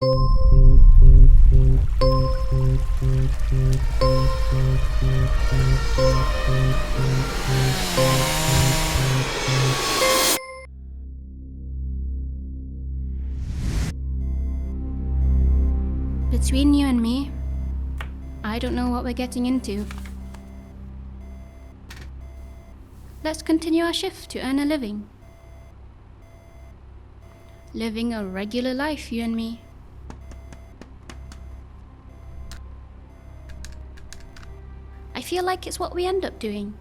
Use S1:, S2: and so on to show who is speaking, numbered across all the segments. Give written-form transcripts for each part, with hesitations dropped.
S1: Between you and me, I don't know what we're getting into. Let's continue our shift to earn a living. Living a regular life, you and me. I feel like it's what we end up doing.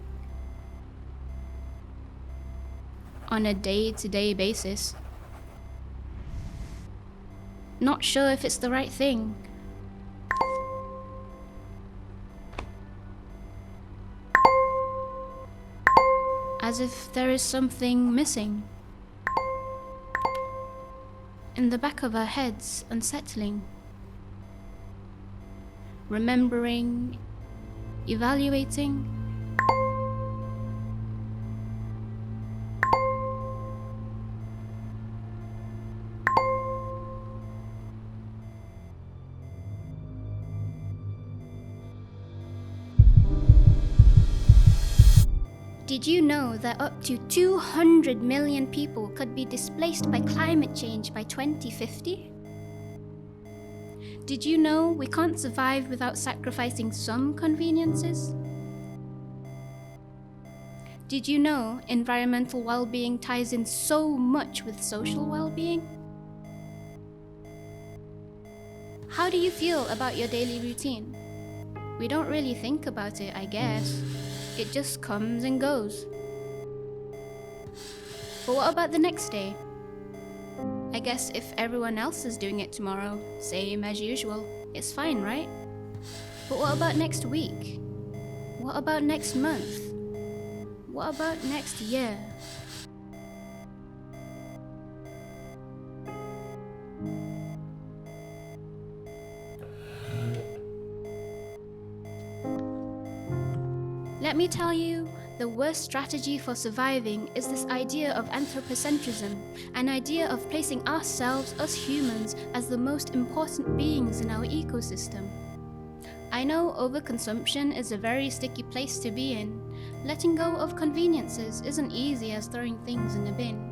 S1: On a day-to-day basis. Not sure if it's the right thing. As if there is something missing. In the back of our heads, unsettling. Remembering, evaluating. Did you know that up to 200 million people could be displaced by climate change by 2050? Did you know we can't survive without sacrificing some conveniences? Did you know environmental well-being ties in so much with social well-being? How do you feel about your daily routine? We don't really think about it, I guess. It just comes and goes. But what about the next day? I guess if everyone else is doing it tomorrow, same as usual, it's fine, right? But what about next week? What about next month? What about next year? Let me tell you, the worst strategy for surviving is this idea of anthropocentrism, an idea of placing ourselves, us humans, as the most important beings in our ecosystem. I know overconsumption is a very sticky place to be in. Letting go of conveniences isn't easy as throwing things in a bin.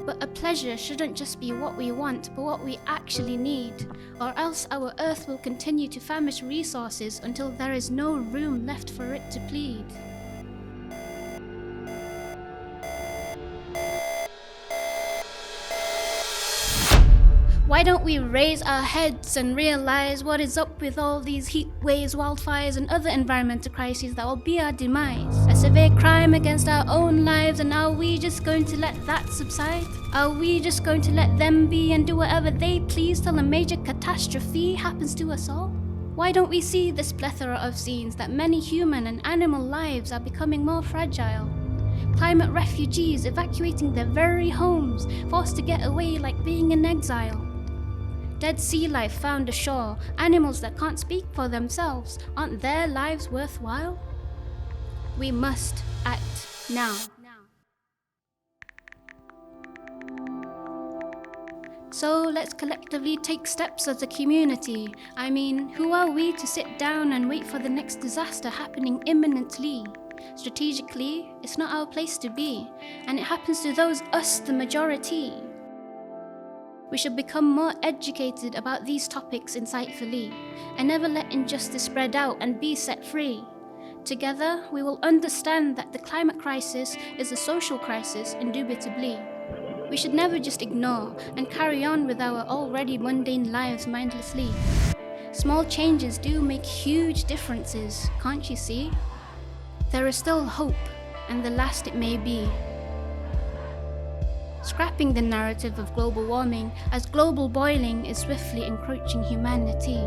S1: But a pleasure shouldn't just be what we want, but what we actually need, or else our earth will continue to famish resources until there is no room left for it to plead. Why don't we raise our heads and realize what is up with all these heat waves, wildfires and other environmental crises that will be our demise? A severe crime against our own lives, and are we just going to let that subside? Are we just going to let them be and do whatever they please till a major catastrophe happens to us all? Why don't we see this plethora of scenes that many human and animal lives are becoming more fragile? Climate refugees evacuating their very homes, forced to get away like being in exile. Dead sea life found ashore, animals that can't speak for themselves. Aren't their lives worthwhile? We must act now. So let's collectively take steps as a community. I mean, who are we to sit down and wait for the next disaster happening imminently? Strategically, it's not our place to be, and it happens to those us, the majority. We should become more educated about these topics insightfully, and never let injustice spread out and be set free. Together, we will understand that the climate crisis is a social crisis, indubitably. We should never just ignore and carry on with our already mundane lives mindlessly. Small changes do make huge differences, can't you see? There is still hope, and the last it may be. Scrapping the narrative of global warming, as global boiling is swiftly encroaching humanity.